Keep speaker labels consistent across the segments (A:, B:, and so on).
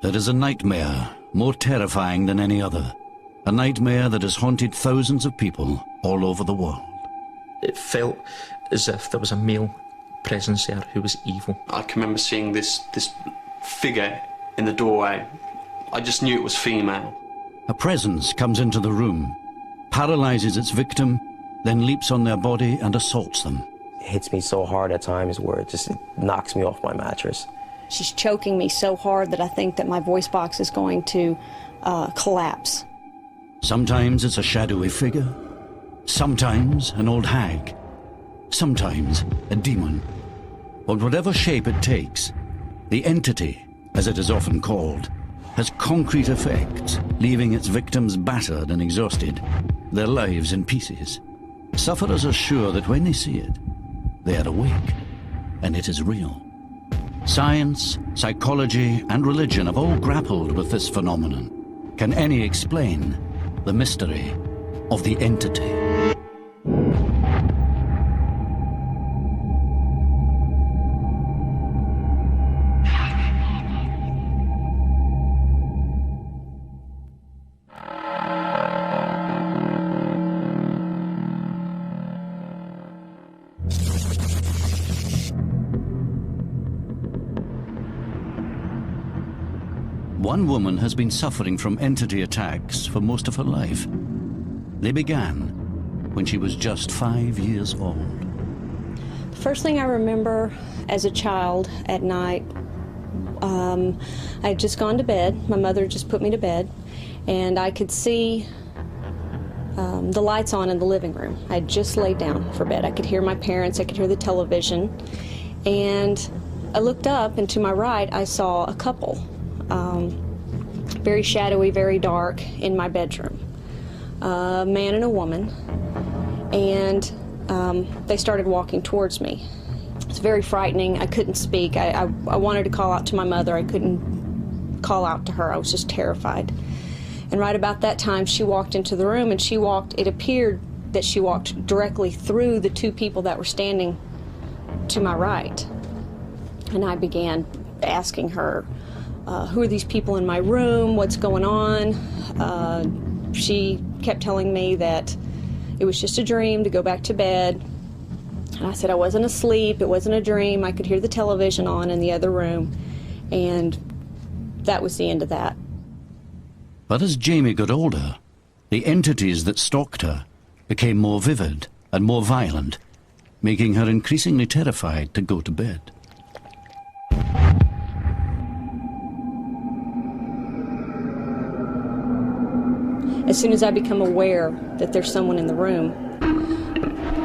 A: There is a nightmare more terrifying than any other. A nightmare that has haunted thousands of people all over the world.
B: It felt as if there was a male presence there who was evil.
C: I can remember seeing this figure in the doorway. I just knew it was female.
A: A presence comes into the room, paralyzes its victim, then leaps on their body and assaults them.
D: It hits me so hard at times where it knocks me off my mattress.
E: She's choking me so hard that I think that my voice box is going to collapse.
A: Sometimes it's a shadowy figure, sometimes an old hag, sometimes a demon. But whatever shape it takes, the entity, as it is often called, has concrete effects, leaving its victims battered and exhausted, their lives in pieces. Sufferers are sure that when they see it, they are awake, and it is real. Science, psychology, and religion have all grappled with this phenomenon. Can any explain the mystery of the entity? One woman has been suffering from entity attacks for most of her life. They began when she was just 5 years old.
E: The first thing I remember as a child at night, I had just gone to bed. My mother just put me to bed, and I could see the lights on in the living room. I had just laid down for bed. I could hear my parents, I could hear the television, and I looked up, and to my right I saw a couple. Very shadowy, very dark, in my bedroom. A man and a woman, and they started walking towards me. It's very frightening. I couldn't speak. I wanted to call out to my mother. I couldn't call out to her. I was just terrified. And right about that time, she walked into the room, and it appeared that she walked directly through the two people that were standing to my right. And I began asking her, who are these people in my room? What's going on? She kept telling me that it was just a dream, to go back to bed. And I said I wasn't asleep, it wasn't a dream. I could hear the television on in the other room. And that was the end of that.
A: But as Jamie got older, the entities that stalked her became more vivid and more violent, making her increasingly terrified to go to bed.
E: As soon as I become aware that there's someone in the room,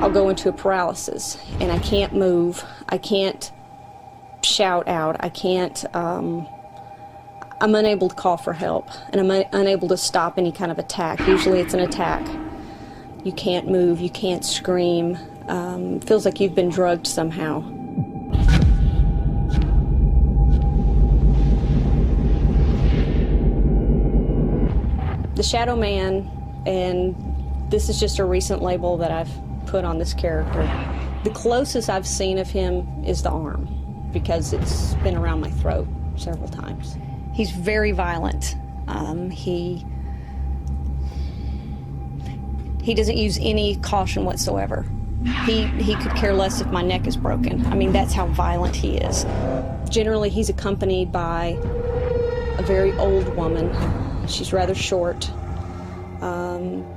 E: I'll go into a paralysis, and I can't move, I can't shout out, I can't, I'm unable to call for help, and I'm unable to stop any kind of attack. Usually it's an attack. You can't move, you can't scream, feels like you've been drugged somehow. The Shadow Man, and this is just a recent label that I've put on this character. The closest I've seen of him is the arm, because it's been around my throat several times. He's very violent. He doesn't use any caution whatsoever. He could care less if my neck is broken. I mean, that's how violent he is. Generally, he's accompanied by a very old woman. She's rather short,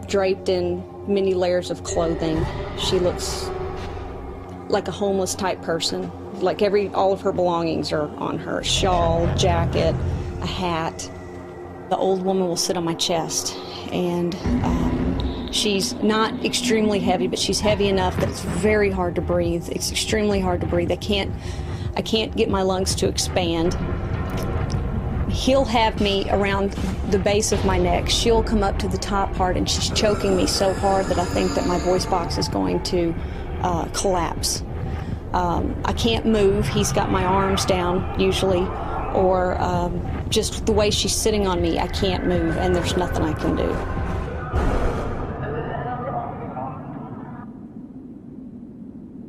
E: draped in many layers of clothing. She looks like a homeless type person. Like all of her belongings are on her. Shawl, jacket, a hat. The old woman will sit on my chest, and she's not extremely heavy, but she's heavy enough that it's very hard to breathe. It's extremely hard to breathe. I can't get my lungs to expand. He'll have me around the base of my neck. She'll come up to the top part, and she's choking me so hard that I think that my voice box is going to collapse. I can't move. He's got my arms down, usually, or just the way she's sitting on me, I can't move, and there's nothing I can do.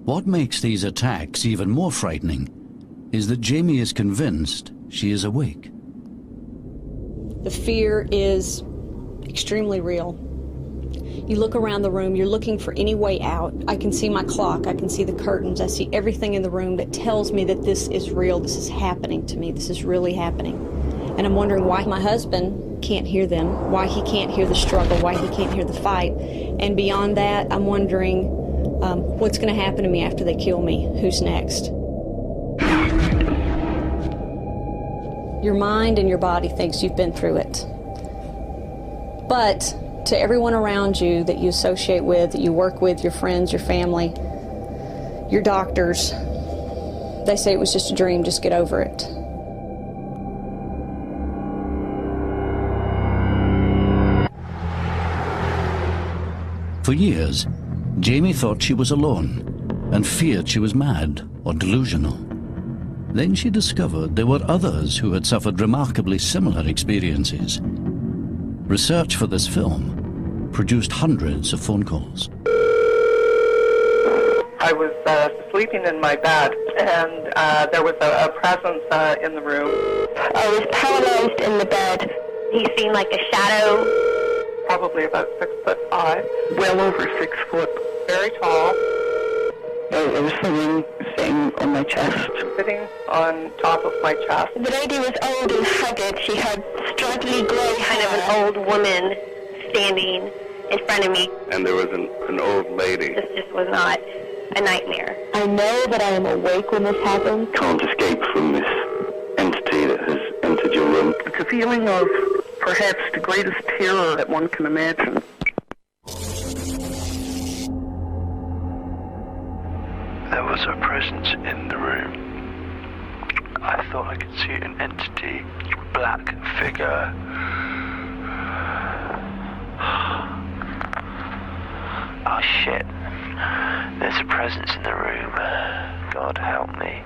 A: What makes these attacks even more frightening is that Jamie is convinced she is awake.
E: The fear is extremely real. You look around the room, you're looking for any way out. I can see my clock, I can see the curtains, I see everything in the room that tells me that this is real, this is happening to me, this is really happening. And I'm wondering why my husband can't hear them, why he can't hear the struggle, why he can't hear the fight. And beyond that, I'm wondering what's going to happen to me after they kill me, who's next. Your mind and your body thinks you've been through it. But to everyone around you that you associate with, that you work with, your friends, your family, your doctors, they say it was just a dream, just get over it.
A: For years, Jamie thought she was alone and feared she was mad or delusional. Then she discovered there were others who had suffered remarkably similar experiences. Research for this film produced hundreds of phone calls.
F: I was sleeping in my bed, and there was a presence in the room.
G: I was paralyzed in the bed. He seemed like a shadow.
F: Probably about 6'5", well over 6 foot, very tall.
H: There was someone sitting on my chest.
F: Sitting on top of my chest.
G: The lady was old and haggard. She had straggly grey kind of an old woman standing in front of me.
H: And there was an old lady.
G: This just was not a nightmare.
E: I know that I am awake when this happens.
H: Can't escape from this entity that has entered your room.
F: It's a feeling of perhaps the greatest terror that one can imagine.
I: There was a presence in the room. I thought I could see an entity, black figure. Oh shit. There's a presence in the room. God help me.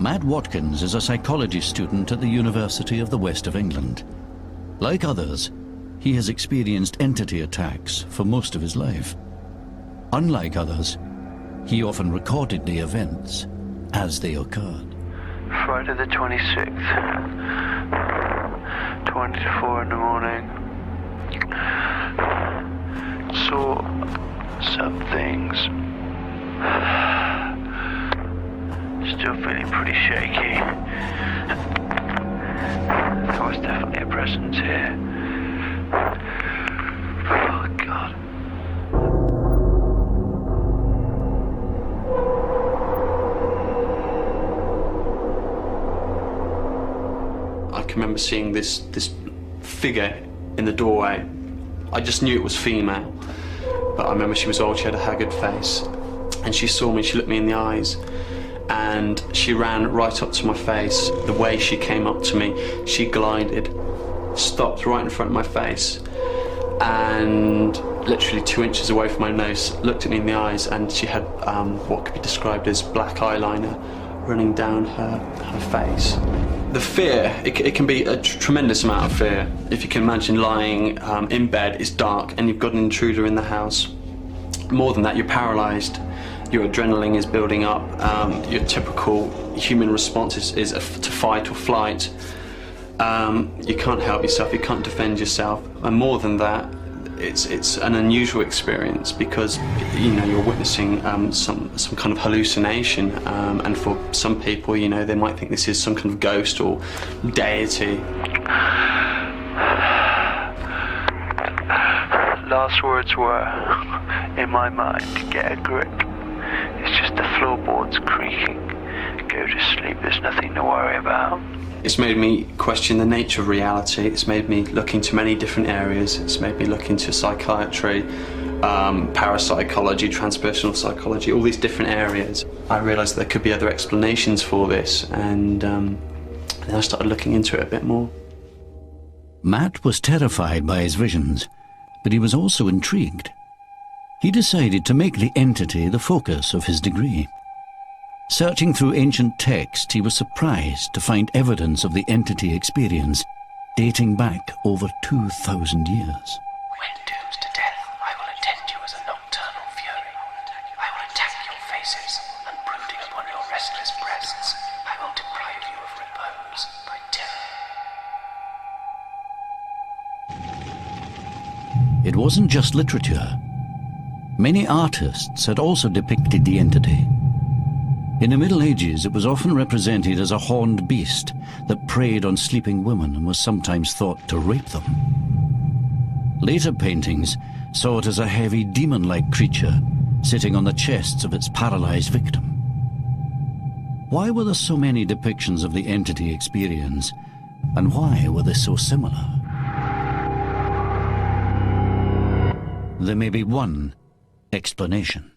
A: Matt Watkins is a psychology student at the University of the West of England. Like others, he has experienced entity attacks for most of his life. Unlike others, he often recorded the events as they occurred.
I: Friday the 26th, 20 to 4 in the morning. Saw some things. Still feeling pretty shaky. There was definitely a presence here. Oh God.
C: I can remember seeing this figure in the doorway. I just knew it was female, but I remember she was old, she had a haggard face, and she saw me, she looked me in the eyes, and she ran right up to my face. The way she came up to me, she glided, stopped right in front of my face, and literally 2 inches away from my nose, looked at me in the eyes, and she had what could be described as black eyeliner running down her face. The fear, it can be a tremendous amount of fear. If you can imagine lying in bed, it's dark, and you've got an intruder in the house. More than that, you're paralysed. Your adrenaline is building up. Your typical human response is to fight or flight. You can't help yourself, you can't defend yourself. And more than that, it's an unusual experience because you're witnessing some kind of hallucination, and for some people, they might think this is some kind of ghost or deity.
I: Last words were, in my mind, get a grip. It's just the floorboards creaking. Go to sleep, there's nothing to worry about.
C: It's made me question the nature of reality. It's made me look into many different areas. It's made me look into psychiatry, parapsychology, transpersonal psychology, all these different areas. I realised there could be other explanations for this, and then I started looking into it a bit more.
A: Matt was terrified by his visions, but he was also intrigued. He decided to make the entity the focus of his degree. Searching through ancient texts, he was surprised to find evidence of the entity experience dating back over 2,000 years.
J: When doomed to death, I will attend you as a nocturnal fury. I will attack your faces, and brooding upon your restless breasts, I will deprive you of repose by
A: it wasn't just literature. Many artists had also depicted the entity. In the Middle Ages, it was often represented as a horned beast that preyed on sleeping women and was sometimes thought to rape them. Later paintings saw it as a heavy demon-like creature sitting on the chests of its paralyzed victim. Why were there so many depictions of the entity experience, and why were they so similar? There may be one explanation.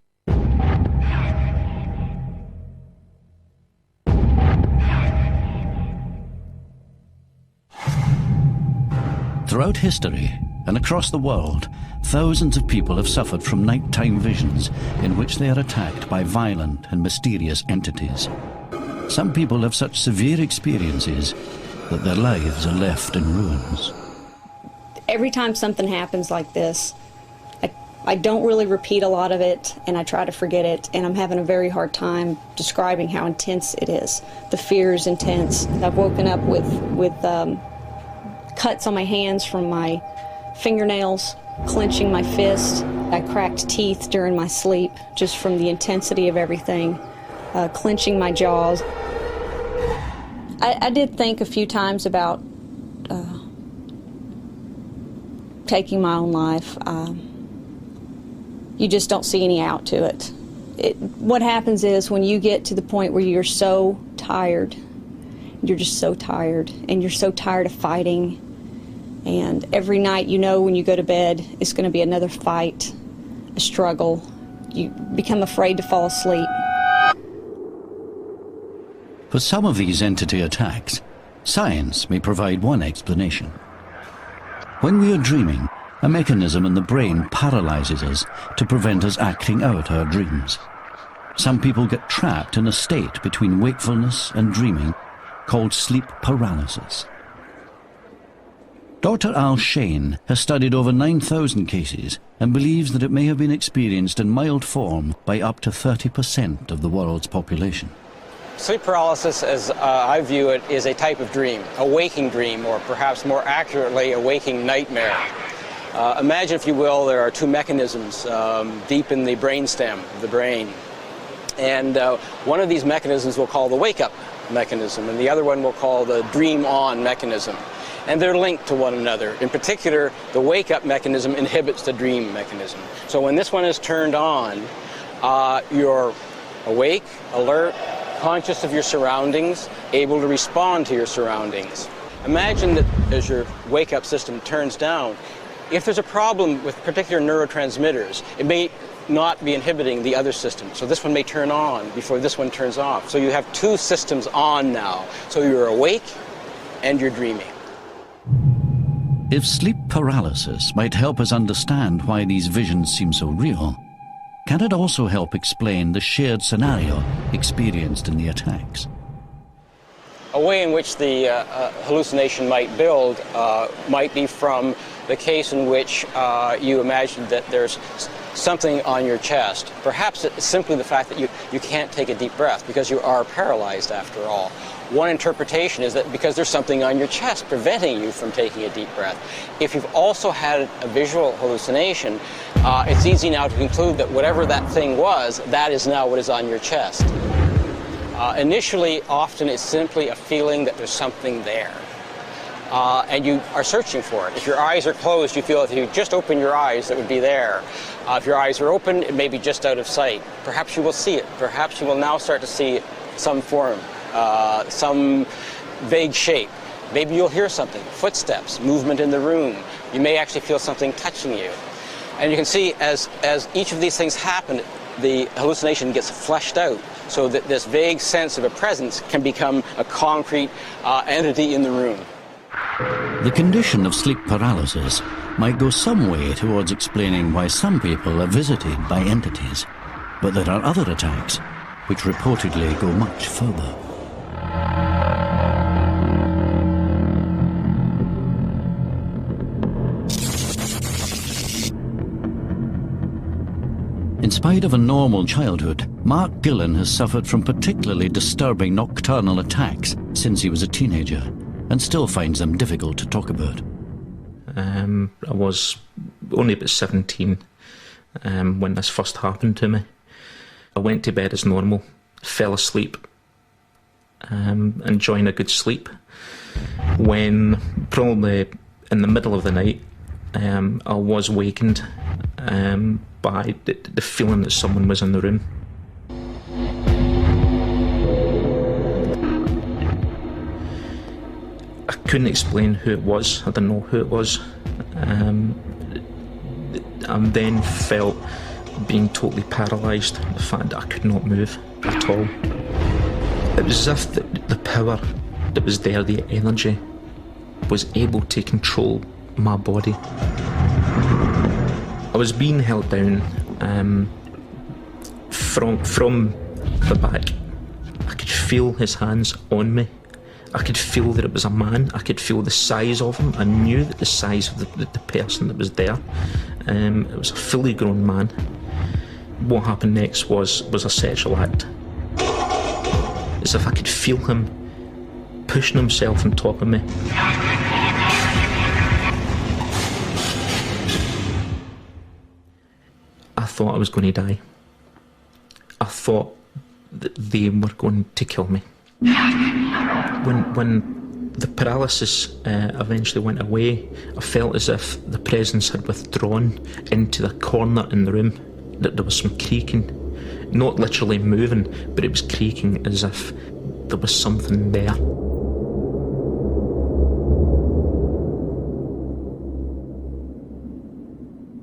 A: Throughout history and across the world, thousands of people have suffered from nighttime visions in which they are attacked by violent and mysterious entities. Some people have such severe experiences that their lives are left in ruins.
E: Every time something happens like this, I don't really repeat a lot of it, and I try to forget it, and I'm having a very hard time describing how intense it is. The fear is intense. I've woken up with cuts on my hands from my fingernails, clenching my fist. I cracked teeth during my sleep just from the intensity of everything, clenching my jaws. I did think a few times about taking my own life. You just don't see any out to it. What happens is when you get to the point where you're so tired, you're just so tired, and you're so tired of fighting, and every night you know when you go to bed it's going to be another fight, a struggle. You become afraid to fall asleep.
A: For some of these entity attacks, science may provide one explanation. When we are dreaming, a mechanism in the brain paralyzes us to prevent us acting out our dreams. Some people get trapped in a state between wakefulness and dreaming called sleep paralysis. Dr. Al Shane has studied over 9,000 cases and believes that it may have been experienced in mild form by up to 30% of the world's population.
K: Sleep paralysis, as I view it, is a type of dream, a waking dream, or perhaps more accurately, a waking nightmare. Imagine, if you will, there are two mechanisms deep in the brainstem of the brain. And one of these mechanisms we'll call the wake-up mechanism, and the other one we'll call the dream-on mechanism. And they're linked to one another. In particular, the wake-up mechanism inhibits the dream mechanism. So when this one is turned on, you're awake, alert, conscious of your surroundings, able to respond to your surroundings. Imagine that as your wake-up system turns down, if there's a problem with particular neurotransmitters, it may not be inhibiting the other system. So this one may turn on before this one turns off. So you have two systems on now. So you're awake and you're dreaming.
A: If sleep paralysis might help us understand why these visions seem so real, can it also help explain the shared scenario experienced in the attacks?
K: A way in which the hallucination might build might be from the case in which you imagine that there's something on your chest. Perhaps it's simply the fact that you can't take a deep breath because you are paralyzed after all. One interpretation is that because there's something on your chest preventing you from taking a deep breath. If you've also had a visual hallucination, it's easy now to conclude that whatever that thing was, that is now what is on your chest. Initially, often it's simply a feeling that there's something there. And you are searching for it. If your eyes are closed, you feel that if you just open your eyes, it would be there. If your eyes are open, it may be just out of sight. Perhaps you will see it. Perhaps you will now start to see some form, some vague shape. Maybe you'll hear something, footsteps, movement in the room. You may actually feel something touching you. And you can see as each of these things happen, the hallucination gets fleshed out so that this vague sense of a presence can become a concrete entity in the room.
A: The condition of sleep paralysis might go some way towards explaining why some people are visited by entities, but there are other attacks which reportedly go much further. In spite of a normal childhood, Mark Gillen has suffered from particularly disturbing nocturnal attacks since he was a teenager, and still finds them difficult to talk about.
B: I was only about 17 when this first happened to me. I went to bed as normal, fell asleep, enjoying a good sleep, when probably in the middle of the night I was wakened by the feeling that someone was in the room. I couldn't explain who it was. I didn't know who it was. I then felt being totally paralysed, the fact that I could not move at all. It was as if the power that was there, the energy, was able to control my body. I was being held down from the back. I could feel his hands on me. I could feel that it was a man. I could feel the size of him. I knew that the size of the person that was there. It was a fully grown man. What happened next was a sexual act. As if I could feel him pushing himself on top of me. I thought I was going to die. I thought that they were going to kill me. When the paralysis eventually went away, I felt as if the presence had withdrawn into the corner in the room, that there was some creaking, not literally moving, but it was creaking as if there was something there.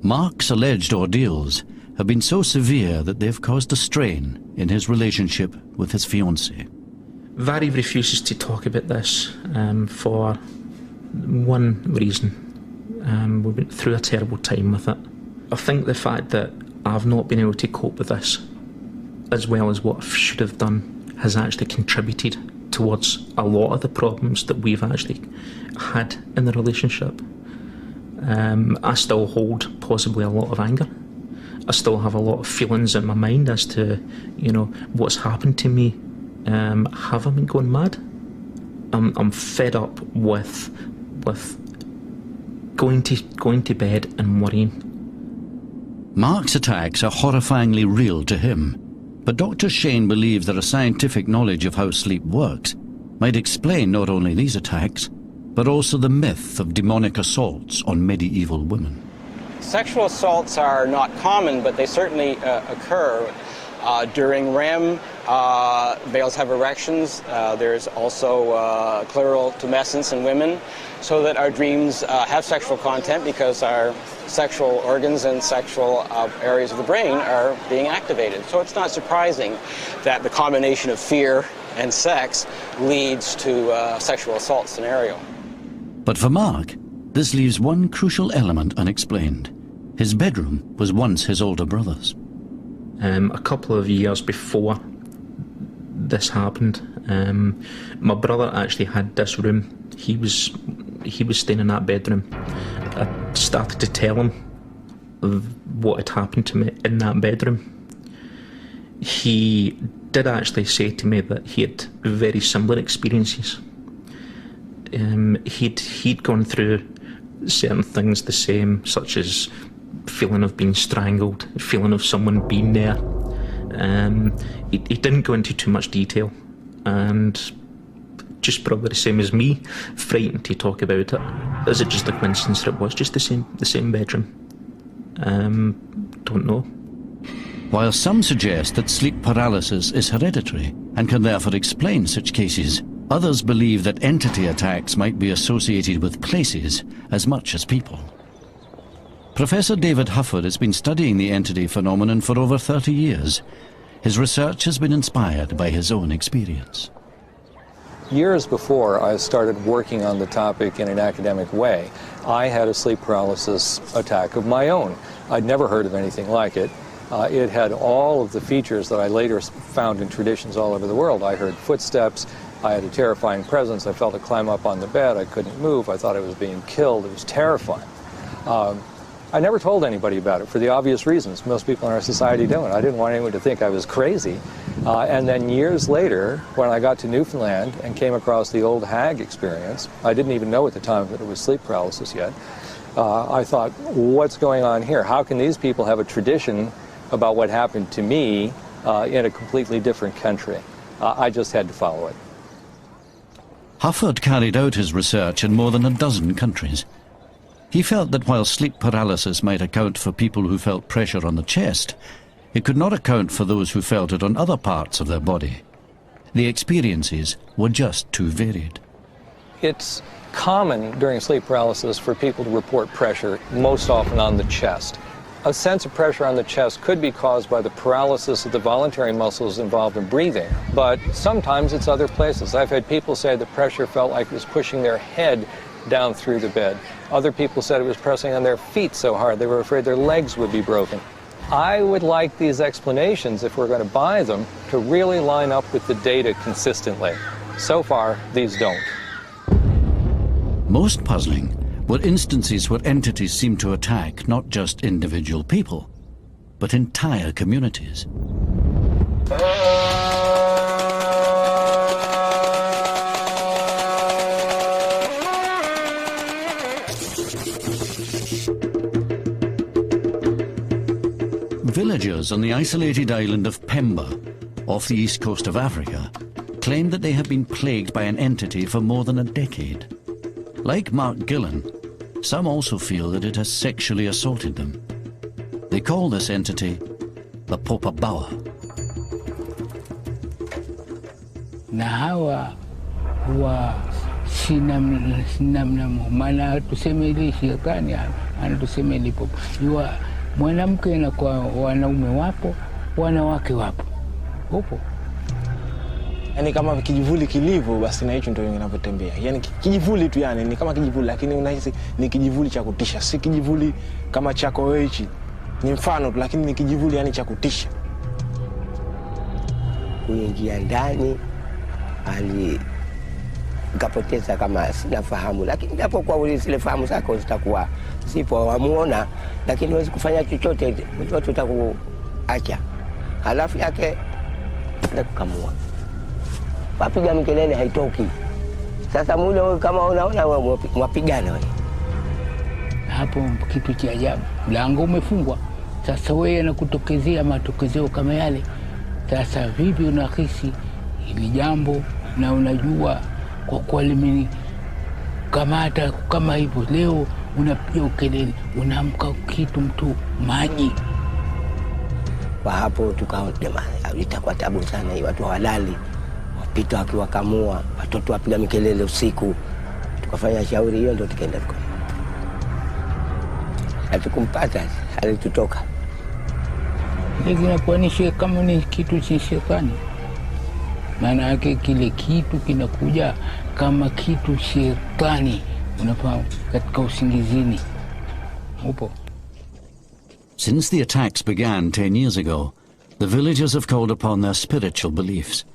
A: Mark's alleged ordeals have been so severe that they've caused a strain in his relationship with his fiancée.
B: Vary refuses to talk about this for one reason. We went through a terrible time with it. I think the fact that I've not been able to cope with this as well as what I should have done has actually contributed towards a lot of the problems that we've actually had in the relationship. I still hold possibly a lot of anger. I still have a lot of feelings in my mind as to, what's happened to me. Have I been going mad? I'm fed up with going to bed and worrying.
A: Mark's attacks are horrifyingly real to him, but Dr. Shane believes that a scientific knowledge of how sleep works might explain not only these attacks, but also the myth of demonic assaults on medieval women.
K: Sexual assaults are not common, but they certainly occur. During REM, males have erections. There's also clitoral tumescence in women, so that our dreams have sexual content because our sexual organs and sexual areas of the brain are being activated. So it's not surprising that the combination of fear and sex leads to a sexual assault scenario.
A: But for Mark, this leaves one crucial element unexplained. His bedroom was once his older brother's.
B: A couple of years before this happened, my brother actually had this room. He was staying in that bedroom. I started to tell him what had happened to me in that bedroom. He did actually say to me that he had very similar experiences. He'd gone through certain things the same, such as feeling of being strangled, feeling of someone being there. He didn't go into too much detail, and just probably the same as me, frightened to talk about it. Is it just a coincidence that it was just the same bedroom? Don't know.
A: While some suggest that sleep paralysis is hereditary and can therefore explain such cases, others believe that entity attacks might be associated with places as much as people. Professor David Hufford has been studying the entity phenomenon for over 30 years. His research has been inspired by his own experience.
L: Years before I started working on the topic in an academic way, I had a sleep paralysis attack of my own. I'd never heard of anything like it. It had all of the features that I later found in traditions all over the world. I heard footsteps. I had a terrifying presence. I felt it climb up on the bed. I couldn't move. I thought I was being killed. It was terrifying. I never told anybody about it for the obvious reasons most people in our society don't. I didn't want anyone to think I was crazy. And then years later, when I got to Newfoundland and came across the old hag experience, I didn't even know at the time that it was sleep paralysis yet. I thought, what's going on here? How can these people have a tradition about what happened to me in a completely different country? I just had to follow it.
A: Hufford carried out his research in more than a dozen countries. He felt that while sleep paralysis might account for people who felt pressure on the chest, it could not account for those who felt it on other parts of their body. The experiences were just too varied.
L: It's common during sleep paralysis for people to report pressure, most often on the chest. A sense of pressure on the chest could be caused by the paralysis of the voluntary muscles involved in breathing, but sometimes it's other places. I've had people say the pressure felt like it was pushing their head down through the bed. Other people said it was pressing on their feet so hard they were afraid their legs would be broken. I would like these explanations, if we're going to buy them, to really line up with the data consistently. So far, these don't.
A: Most puzzling were instances where entities seemed to attack not just individual people, but entire communities. Villagers on the isolated island of Pemba, off the east coast of Africa, claimed that they had been plagued by an entity for more than a decade. Like Mark Gillen, some also feel that it has sexually assaulted them. They call this entity the Popabawa.
M: Na hawa huwa si namna, maana tuseme ile shetani anatuseme lipo. Yua mwanamke na kwa wanaume wapo, wanawake wapo. Upo.
N: Yani kama kijivuli kilivyo, basi na hicho ndio kinapotembea. Yani kijivuli tu, yani ni kama kijivuli, lakini unahisi ni kijivuli cha kutisha. Si kijivuli kama chako wewe hichi. Ni mfano tu, lakini ni kijivuli yani cha kutisha.
O: Kuingia ndani nikapoteza kama sina fahamu, lakini ndipo kwa zile fahamu zako zitakuwa sipo, wamuona, lakini huwezi kufanya chochote, mtoto utakuacha. Halafu yake kukamua. Wapiga mikelele haitoki. Sasa mule wewe kama unaona mwapigana wewe.
M: Hapo kitu cha ajabu. Mlango umefungwa. Sasa wewe anakutokezea matokezeo kama yale. Sasa vipi unahisi hili jambo na unajua kwa kweli kamata kama hivyo leo unapiga ukelele, unaamka kitu mtu maji.
O: Kwa hapo tukaona itakuwa tabu sana hii, watu hawalali. Wapita wakiwakamua, watoto wapiga mikelele usiku. Tukafanya shauri hiyo ndio tukaenda tuko. Hatukumpata, alitutoka.
M: Lakini inakuanisha kama ni kitu cha shetani. Maana yake kile kitu kinakuja kama kitu shetani, unafahamu, katika usingizini. Upo.
A: Since the attacks began 10 years ago, the villagers have called upon their spiritual beliefs.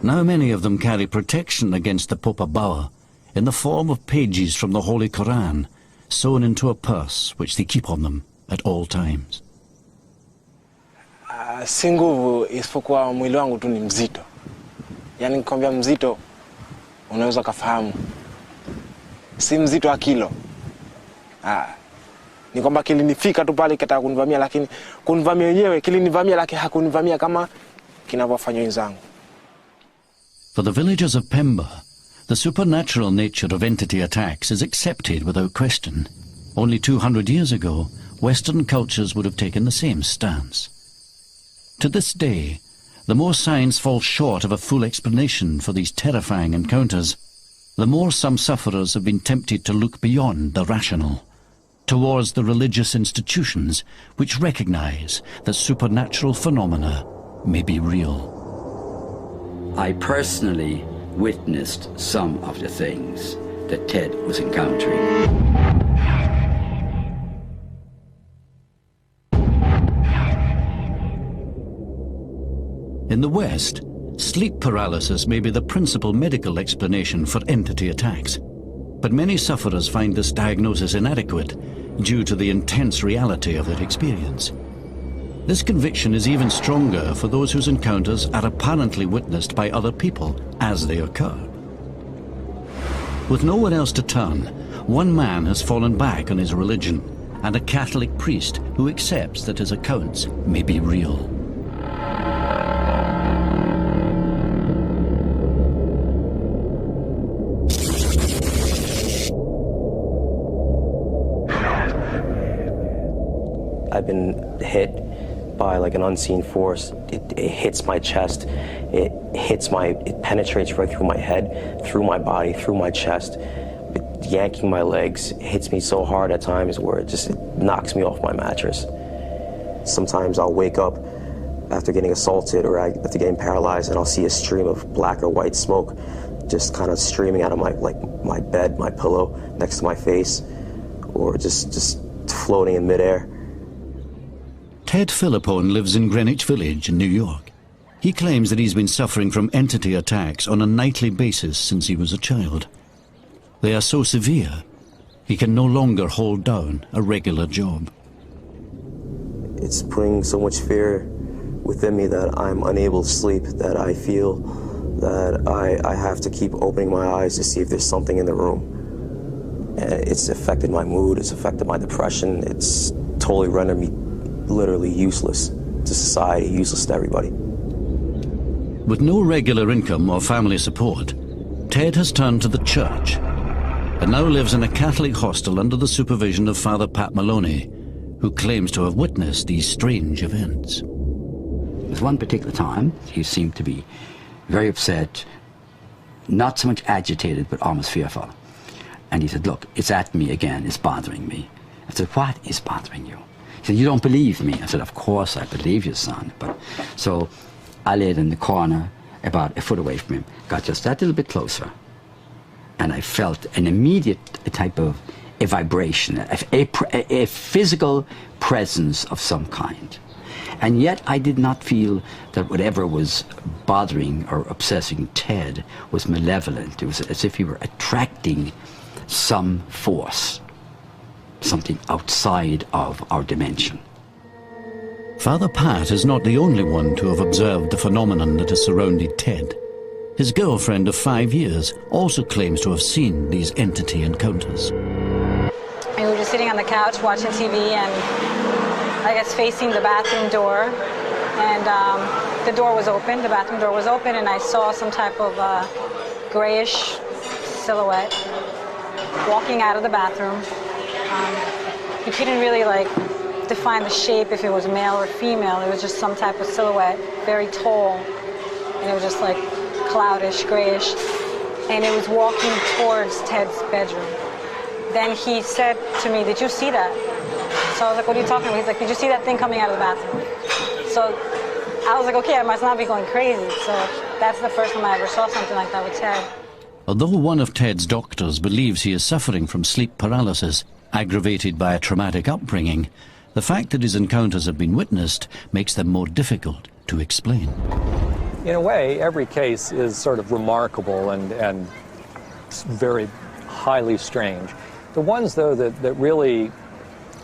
A: Now many of them carry protection against the Popabawa in the form of pages from the Holy Quran, sewn into a purse which they keep on them at all times.
N: Si nguvu, isipokuwa mwili wangu tu ni mzito. Yani nikwambia mzito, unaweza kufahamu. Si mzito wa kilo. Ni kwamba kilinifika tu pale kitaka kunivamia, lakini kunivamia yenyewe kilinivamia, lakini hakunivamia kama kinavyofanya wenzangu.
A: For the villagers of Pemba, the supernatural nature of entity attacks is accepted without question. Only 200 years ago, Western cultures would have taken the same stance. To this day, the more science falls short of a full explanation for these terrifying encounters, the more some sufferers have been tempted to look beyond the rational, towards the religious institutions which recognize that supernatural phenomena may be real.
P: I personally witnessed some of the things that Ted was encountering.
A: In the West, sleep paralysis may be the principal medical explanation for entity attacks. But many sufferers find this diagnosis inadequate due to the intense reality of their experience. This conviction is even stronger for those whose encounters are apparently witnessed by other people as they occur. With nowhere else to turn, one man has fallen back on his religion, and a Catholic priest who accepts that his accounts may be real.
D: I've been hit by like an unseen force. It hits my chest. It penetrates right through my head, through my body, through my chest, yanking my legs. It hits me so hard at times where it knocks me off my mattress. Sometimes I'll wake up after getting assaulted or after getting paralyzed, and I'll see a stream of black or white smoke just kind of streaming out of my bed, my pillow next to my face, or just floating in midair.
A: Ted Philippone lives in Greenwich Village in New York. He claims that he's been suffering from entity attacks on a nightly basis since he was a child. They are so severe, he can no longer hold down a regular job.
D: It's putting so much fear within me that I'm unable to sleep, that I feel that I have to keep opening my eyes to see if there's something in the room. And it's affected my mood, it's affected my depression, it's totally rendered me literally useless to society, useless to everybody.
A: With no regular income or family support, Ted has turned to the church and now lives in a Catholic hostel under the supervision of Father Pat Maloney, who claims to have witnessed these strange events.
P: There was one particular time he seemed to be very upset, not so much agitated, but almost fearful. And he said, "Look, it's at me again, it's bothering me." I said, "What is bothering you?" He said, "You don't believe me." I said, "Of course I believe you, son." So I laid in the corner about a foot away from him, got just that little bit closer, and I felt an immediate type of a vibration, a physical presence of some kind. And yet I did not feel that whatever was bothering or obsessing Ted was malevolent. It was as if he were attracting some force, something outside of our dimension.
A: Father Pat is not the only one to have observed the phenomenon that has surrounded Ted. His girlfriend of 5 years also claims to have seen these entity encounters.
Q: We were just sitting on the couch watching TV, and I guess facing the bathroom door, and the door was open, the bathroom door was open, and I saw some type of grayish silhouette walking out of the bathroom. You couldn't really define the shape if it was male or female. It was just some type of silhouette, very tall, and it was just cloudish, grayish, and it was walking towards Ted's bedroom. Then he said to me, "Did you see that?" So I was like, "What are you talking about?" He's like, "Did you see that thing coming out of the bathroom?" So I was like, okay, I must not be going crazy. So that's the first time I ever saw something like that with Ted.
A: Although one of Ted's doctors believes he is suffering from sleep paralysis, aggravated by a traumatic upbringing, the fact that his encounters have been witnessed makes them more difficult to explain.
L: In a way, every case is sort of remarkable and very highly strange. The ones, though, that really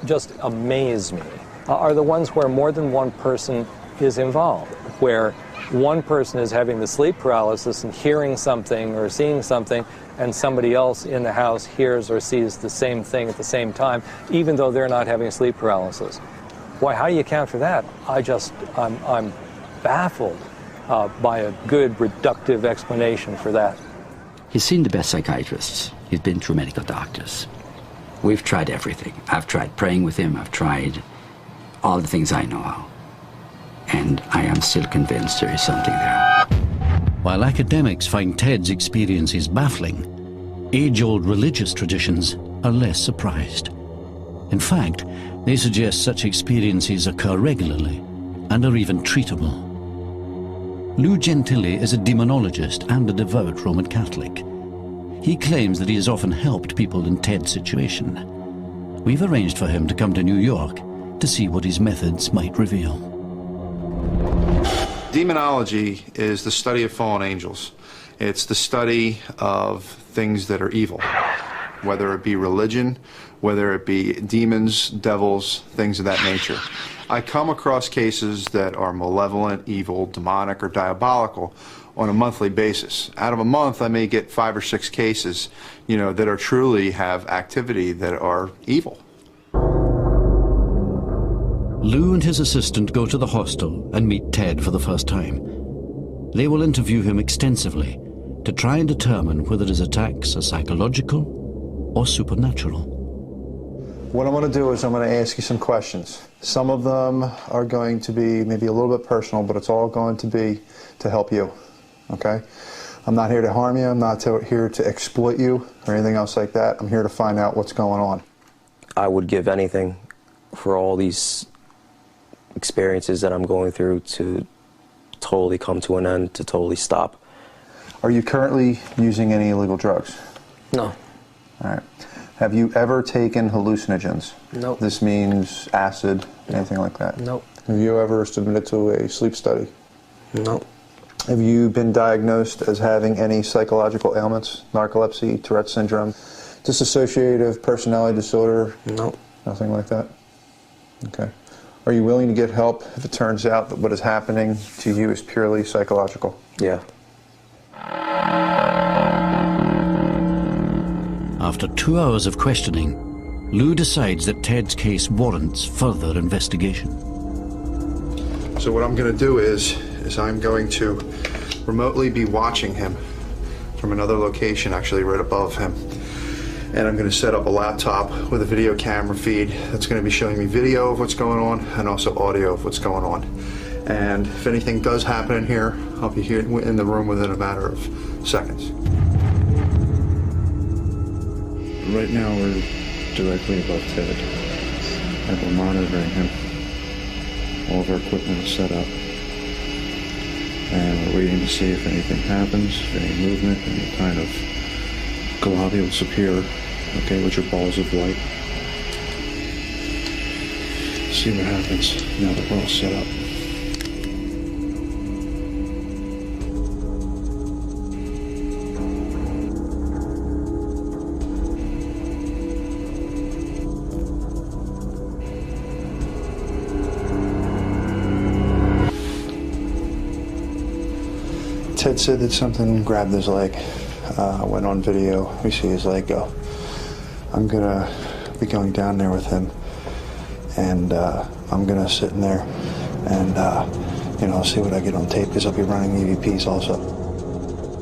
L: just amaze me are the ones where more than one person is involved, where one person is having the sleep paralysis and hearing something or seeing something, and somebody else in the house hears or sees the same thing at the same time, even though they're not having sleep paralysis. Why, how do you account for that? I'm baffled by a good reductive explanation for that.
P: He's seen the best psychiatrists. He's been through medical doctors. We've tried everything. I've tried praying with him. I've tried all the things I know how. And I am still convinced there is something there.
A: While academics find Ted's experiences baffling, age-old religious traditions are less surprised. In fact, they suggest such experiences occur regularly and are even treatable. Lou Gentili is a demonologist and a devout Roman Catholic. He claims that he has often helped people in Ted's situation. We've arranged for him to come to New York to see what his methods might reveal.
R: Demonology is the study of fallen angels. It's the study of things that are evil. whether it be religion, whether it be demons, devils, things of that nature. I come across cases that are malevolent, evil, demonic, or diabolical on a monthly basis. Out of a month, I may get 5 or 6 cases, that are truly have activity that are evil.
A: Lou and his assistant go to the hostel and meet Ted for the first time. They will interview him extensively to try and determine whether his attacks are psychological or supernatural.
R: What I'm going to do is I'm going to ask you some questions. Some of them are going to be maybe a little bit personal, but it's all going to be to help you, okay? I'm not here to harm you. I'm not here to exploit you or anything else like that. I'm here to find out what's going on.
D: I would give anything for all these experiences that I'm going through to totally come to an end, to totally stop.
R: Are you currently using any illegal drugs?
D: No.
R: All right. Have you ever taken hallucinogens?
D: No.
R: This means acid, anything like that?
D: No.
R: Have you ever submitted to a sleep study?
D: No.
R: Have you been diagnosed as having any psychological ailments, narcolepsy, Tourette syndrome, dissociative personality disorder?
D: No.
R: Nothing like that? Okay. Are you willing to get help if it turns out that what is happening to you is purely psychological?
D: Yeah.
A: After 2 hours of questioning, Lou decides that Ted's case warrants further investigation.
R: So what I'm going to do is I'm going to remotely be watching him from another location, actually right above him. And I'm going to set up a laptop with a video camera feed that's going to be showing me video of what's going on and also audio of what's going on. And if anything does happen in here, I'll be here in the room within a matter of seconds.
S: Right now we're directly above Ted, and we're monitoring him. All of our equipment is set up, and we're waiting to see if anything happens, any movement, any kind of globules appear, okay, which are balls of light. See what happens now that we're all set up.
R: Ted said that something grabbed his leg, went on video, we see his leg go. I'm gonna be going down there with him, and I'm gonna sit in there and see what I get on tape, because I'll be running EVPs also.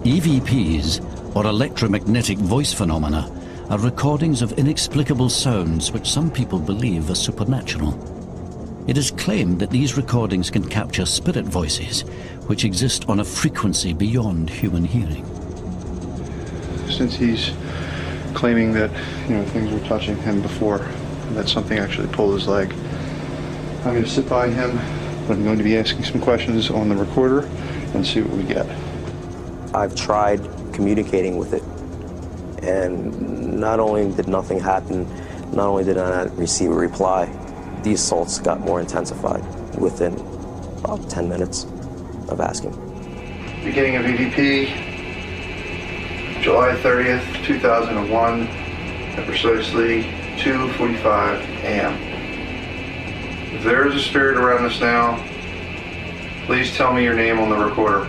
A: EVPs, or electromagnetic voice phenomena, are recordings of inexplicable sounds which some people believe are supernatural. It is claimed that these recordings can capture spirit voices, which exist on a frequency beyond human hearing.
R: Since he's claiming that, things were touching him before, and that something actually pulled his leg, I'm going to sit by him, but I'm going to be asking some questions on the recorder and see what we get.
D: I've tried communicating with it, and not only did nothing happen, not only did I not receive a reply, the assaults got more intensified within about 10 minutes of asking.
R: Beginning of EVP, July 30th, 2001, at precisely 2:45 a.m. If there is a spirit around us now, please tell me your name on the recorder.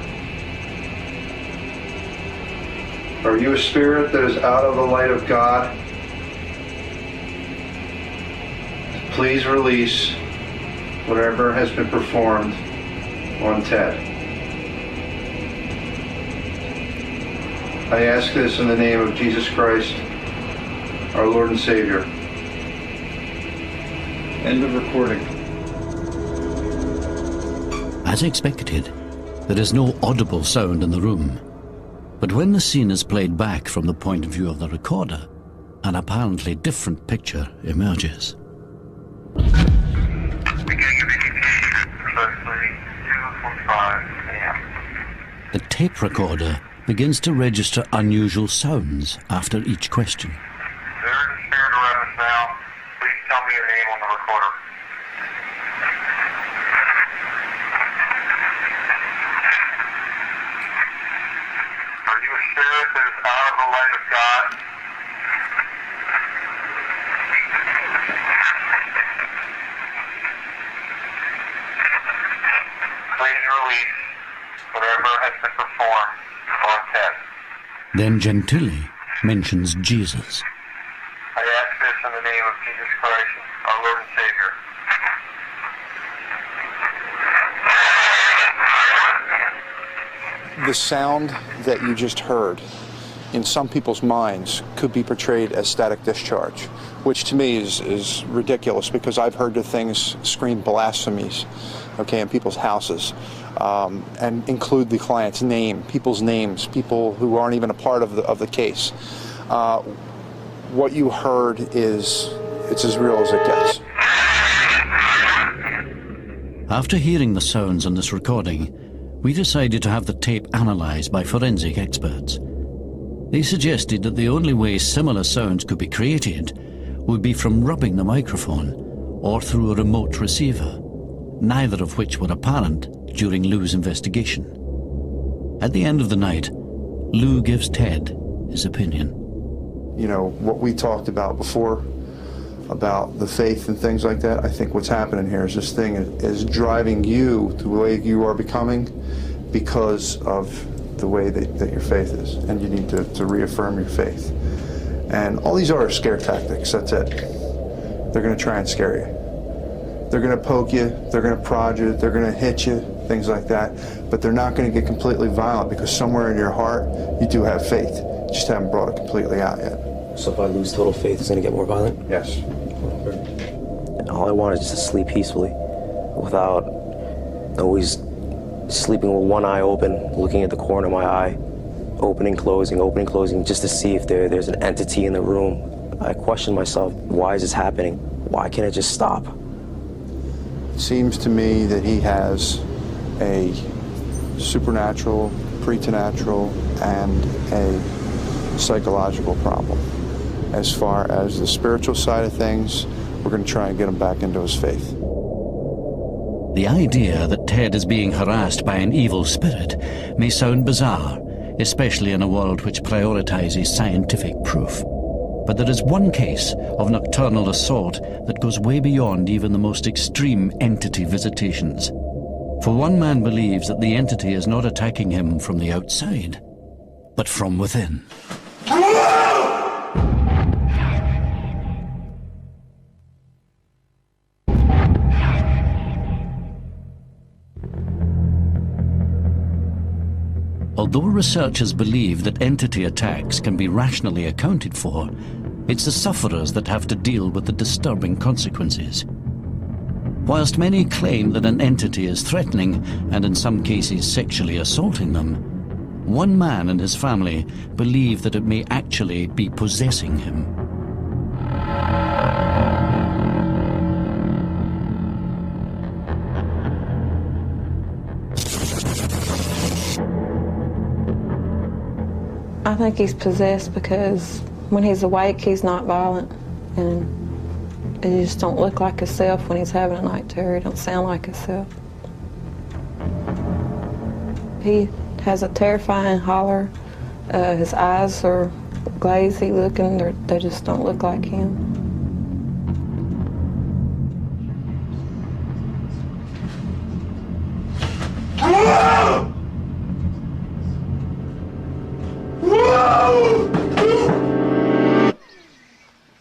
R: Are you a spirit that is out of the light of God? Please release whatever has been performed on Ted. I ask this in the name of Jesus Christ, our Lord and Savior. End of recording.
A: As expected, there is no audible sound in the room. But when the scene is played back from the point of view of the recorder, an apparently different picture emerges. The tape recorder begins to register unusual sounds after each question.
T: There is a spirit around us now. Please tell me your name on the recorder. Are you a spirit that is out of the light of God? whatever has been performed on Ted.
A: Then gentilly mentions Jesus.
T: I ask this in the name of Jesus Christ, our Lord and Savior.
R: The sound that you just heard in some people's minds could be portrayed as static discharge, which to me is ridiculous, because I've heard the things scream blasphemies, okay, in people's houses, and include the client's name, people's names, people who aren't even a part of the case. What you heard it's as real as it gets.
A: After hearing the sounds on this recording, we decided to have the tape analysed by forensic experts. They suggested that the only way similar sounds could be created would be from rubbing the microphone or through a remote receiver, neither of which were apparent during Lou's investigation. At the end of the night, Lou gives Ted his opinion.
R: You know, what we talked about before, about the faith and things like that, I think what's happening here is this thing is driving you to the way you are becoming because of the way that your faith is, and you need to reaffirm your faith. And all these are scare tactics, that's it. They're going to try and scare you. They're going to poke you, they're going to prod you, they're going to hit you, things like that, but they're not going to get completely violent, because somewhere in your heart you do have faith. You just haven't brought it completely out yet.
D: So if I lose total faith, it's going to get more violent?
R: Yes.
D: All I want is just to sleep peacefully without always sleeping with one eye open, looking at the corner of my eye, opening, closing, just to see if there's an entity in the room. I question myself, why is this happening? Why can't it just stop?
R: It seems to me that he has a supernatural, preternatural, and a psychological problem. As far as the spiritual side of things, we're going to try and get him back into his faith.
A: The idea that Ted is being harassed by an evil spirit may sound bizarre, especially in a world which prioritizes scientific proof. But there is one case of nocturnal assault that goes way beyond even the most extreme entity visitations. For one man believes that the entity is not attacking him from the outside, but from within. Although researchers believe that entity attacks can be rationally accounted for, it's the sufferers that have to deal with the disturbing consequences. Whilst many claim that an entity is threatening and in some cases sexually assaulting them, one man and his family believe that it may actually be possessing him.
E: I think he's possessed because when he's awake, he's not violent, and he just don't look like himself when he's having a night terror. He don't sound like himself. He has a terrifying holler. His eyes are glazy looking. They just don't look like him.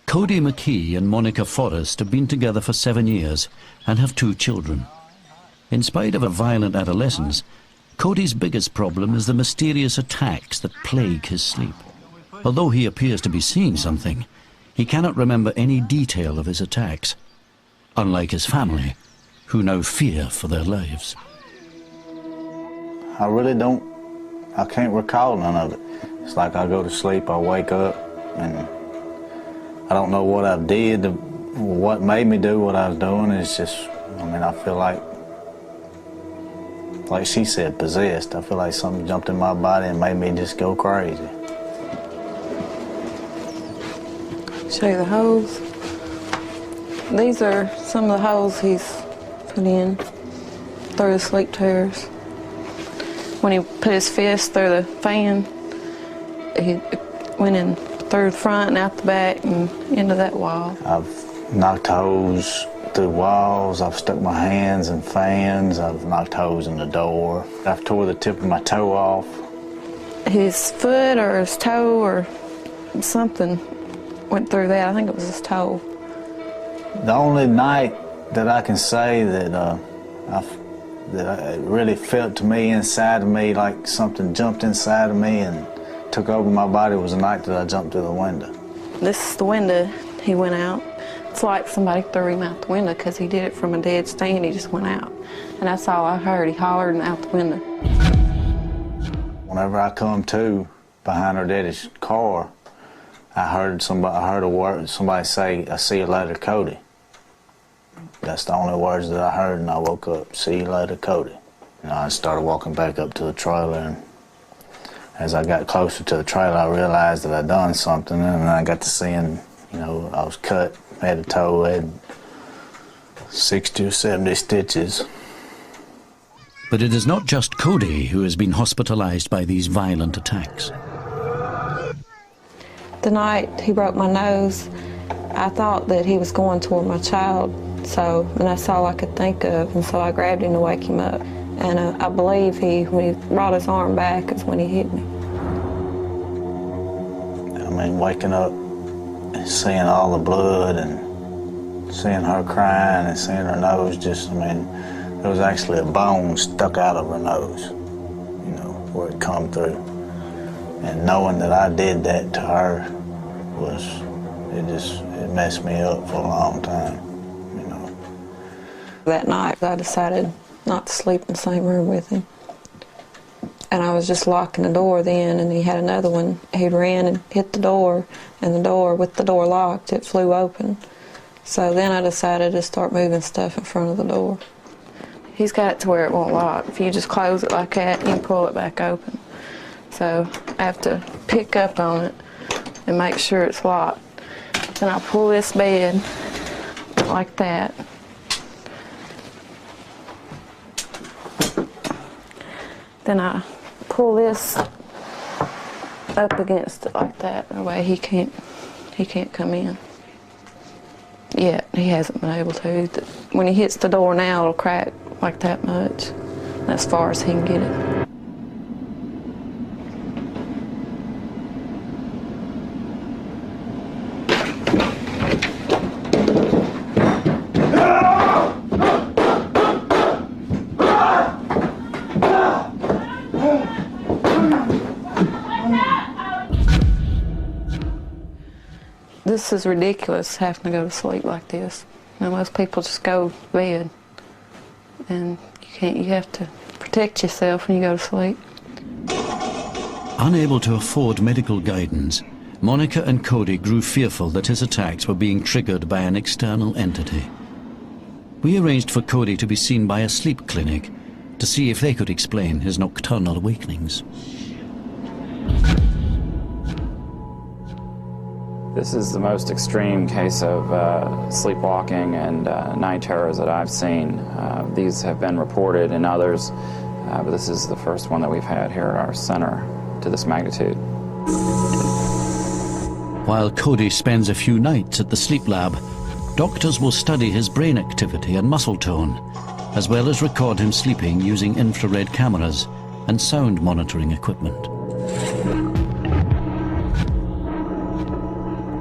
A: Cody McKee and Monica Forrest have been together for 7 years and have 2 children. In spite of a violent adolescence, Cody's biggest problem is the mysterious attacks that plague his sleep. Although he appears to be seeing something, he cannot remember any detail of his attacks, unlike his family, who now fear for their lives.
U: I really don't, I can't recall none of it. It's like I go to sleep, I wake up, and I don't know what I did, what made me do what I was doing. It's just, I mean, I feel like she said, possessed. I feel like something jumped in my body and made me just go crazy.
E: Show you the holes. These are some of the holes he's put in through the sleep terrors. When he put his fist through the fan, he went in through the front and out the back and into that wall.
U: I've knocked holes walked through walls, I've stuck my hands in fans, I've knocked holes in the door. I've tore the tip of my toe off.
G: His foot or his toe or something went through that. I think it was his toe.
U: The only night that I can say that it really felt to me inside of me like something jumped inside of me and took over my body was the night that I jumped through the window.
G: This is the window he went out. It's like somebody threw him out the window because he did it from a dead stand. He just went out. And that's all I heard. He hollered and out the window.
U: Whenever I come to behind her daddy's car, I heard a word, somebody say, "I see you later, Cody." That's the only words that I heard, and I woke up, "See you later, Cody." And I started walking back up to the trailer, and as I got closer to the trailer, I realized that I'd done something, and I got to seeing, you know, I was cut head to toe, had 60 or 70 stitches.
A: But it is not just Cody who has been hospitalized by these violent attacks.
G: The night he broke my nose, I thought that he was going toward my child, and that's all I could think of, and so I grabbed him to wake him up. And I believe when he brought his arm back is when he hit me.
U: I mean, waking up and seeing all the blood and seeing her crying and seeing her nose there was actually a bone stuck out of her nose, you know, where it come through. And knowing that I did that to her it messed me up for a long time, you know.
G: That night, I decided not to sleep in the same room with him. And I was just locking the door then, and he had another one. He ran and hit the door, and with the door locked, it flew open. So then I decided to start moving stuff in front of the door. He's got it to where it won't lock. If you just close it like that, you can pull it back open. So I have to pick up on it and make sure it's locked. Then I pull this bed like that. Then I pull this up against it like that. That way he can't come in. Yet he hasn't been able to. When he hits the door now, it'll crack like that much. As far as he can get it. This is ridiculous, having to go to sleep like this. You know, most people just go to bed, and you have to protect yourself when you go to sleep.
A: Unable to afford medical guidance, Monica and Cody grew fearful that his attacks were being triggered by an external entity. We arranged for Cody to be seen by a sleep clinic to see if they could explain his nocturnal awakenings.
V: This is the most extreme case of sleepwalking and night terrors that I've seen. These have been reported in others, but this is the first one that we've had here at our center to this magnitude.
A: While Cody spends a few nights at the sleep lab, doctors will study his brain activity and muscle tone, as well as record him sleeping using infrared cameras and sound monitoring equipment.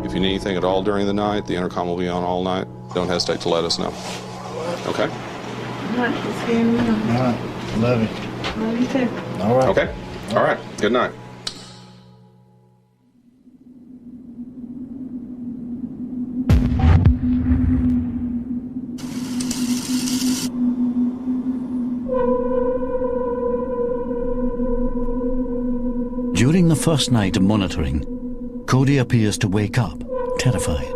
W: If you need anything at all during the night, the intercom will be on all night. Don't hesitate to let us know. Okay?
G: All right, see you in a minute.
U: All right, love you.
G: Love you too.
U: All right.
W: Okay. All right. Good night.
A: During the first night of monitoring, Cody appears to wake up, terrified.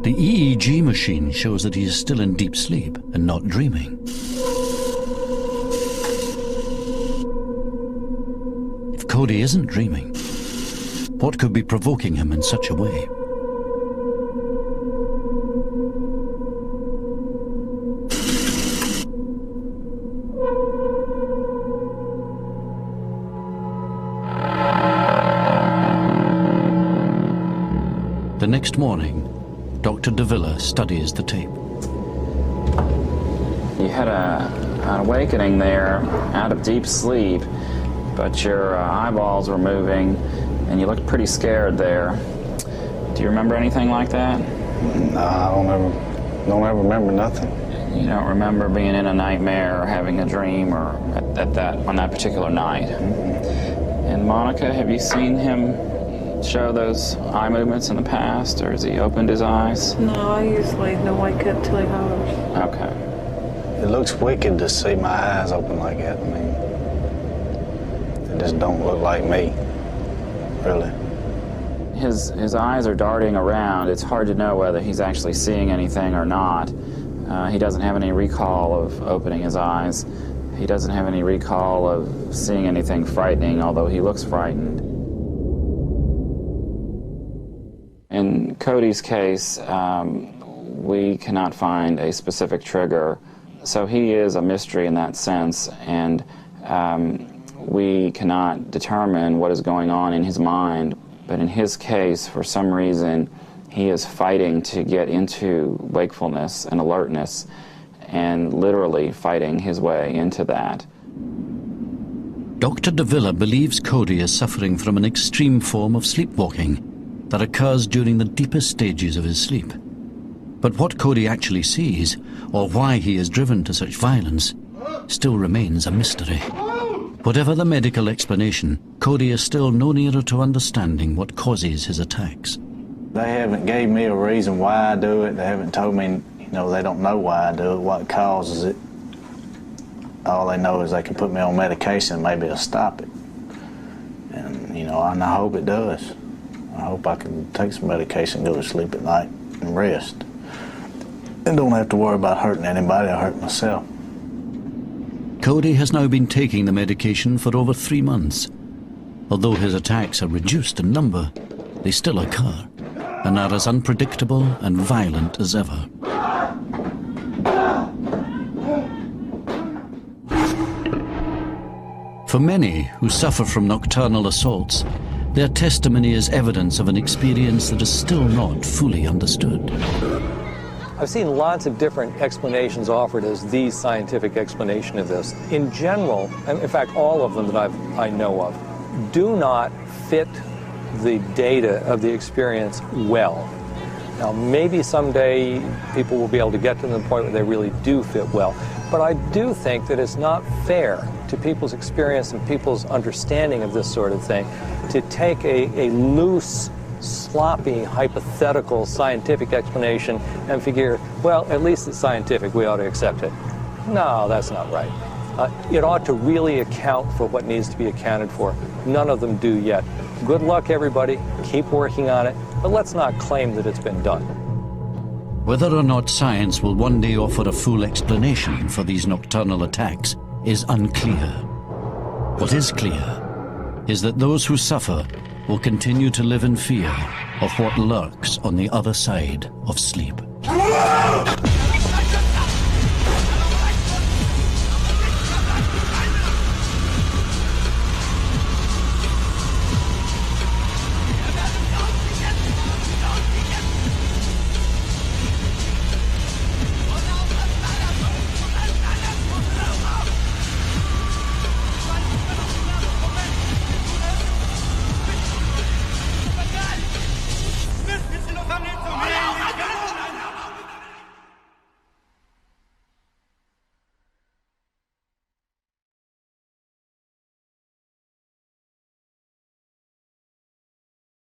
A: The EEG machine shows that he is still in deep sleep and not dreaming. If Cody isn't dreaming, what could be provoking him in such a way? The next morning, Dr. De Villa studies the tape.
V: You had an awakening there out of deep sleep, but your eyeballs were moving and you looked pretty scared there. Do you remember anything like that?
U: No, I don't ever remember nothing.
V: You don't remember being in a nightmare or having a dream or on that particular night? Mm-hmm. And Monica, have you seen him show those eye movements in the past, or has he opened his eyes?
G: No, I usually don't wake up till he hollers.
V: Okay.
U: It looks wicked to see my eyes open like that. I mean, it just don't look like me, really.
V: His eyes are darting around. It's hard to know whether he's actually seeing anything or not. He doesn't have any recall of opening his eyes. He doesn't have any recall of seeing anything frightening, although he looks frightened. In Cody's case, we cannot find a specific trigger, so he is a mystery in that sense, and we cannot determine what is going on in his mind. But in his case, for some reason, he is fighting to get into wakefulness and alertness, and literally fighting his way into that.
A: Dr. De Villa believes Cody is suffering from an extreme form of sleepwalking that occurs during the deepest stages of his sleep. But what Cody actually sees, or why he is driven to such violence, still remains a mystery. Whatever the medical explanation, Cody is still no nearer to understanding what causes his attacks.
U: They haven't gave me a reason why I do it. They haven't told me, they don't know why I do it, what causes it. All they know is they can put me on medication and maybe it'll stop it. And, and I hope it does. I hope I can take some medication, go to sleep at night and rest. And don't have to worry about hurting anybody or hurting myself.
A: Cody has now been taking the medication for over 3 months. Although his attacks are reduced in number, they still occur and are as unpredictable and violent as ever. For many who suffer from nocturnal assaults, their testimony is evidence of an experience that is still not fully understood.
L: I've seen lots of different explanations offered as the scientific explanation of this. In general, and in fact all of them that I know of, do not fit the data of the experience well. Now maybe someday people will be able to get to the point where they really do fit well, but I do think that it's not fair to people's experience and people's understanding of this sort of thing to take a loose, sloppy, hypothetical, scientific explanation and figure, well, at least it's scientific, we ought to accept it. No, that's not right. It ought to really account for what needs to be accounted for. None of them do yet. Good luck, everybody. Keep working on it, but let's not claim that it's been done.
A: Whether or not science will one day offer a full explanation for these nocturnal attacks is unclear. What is clear is that those who suffer will continue to live in fear of what lurks on the other side of sleep.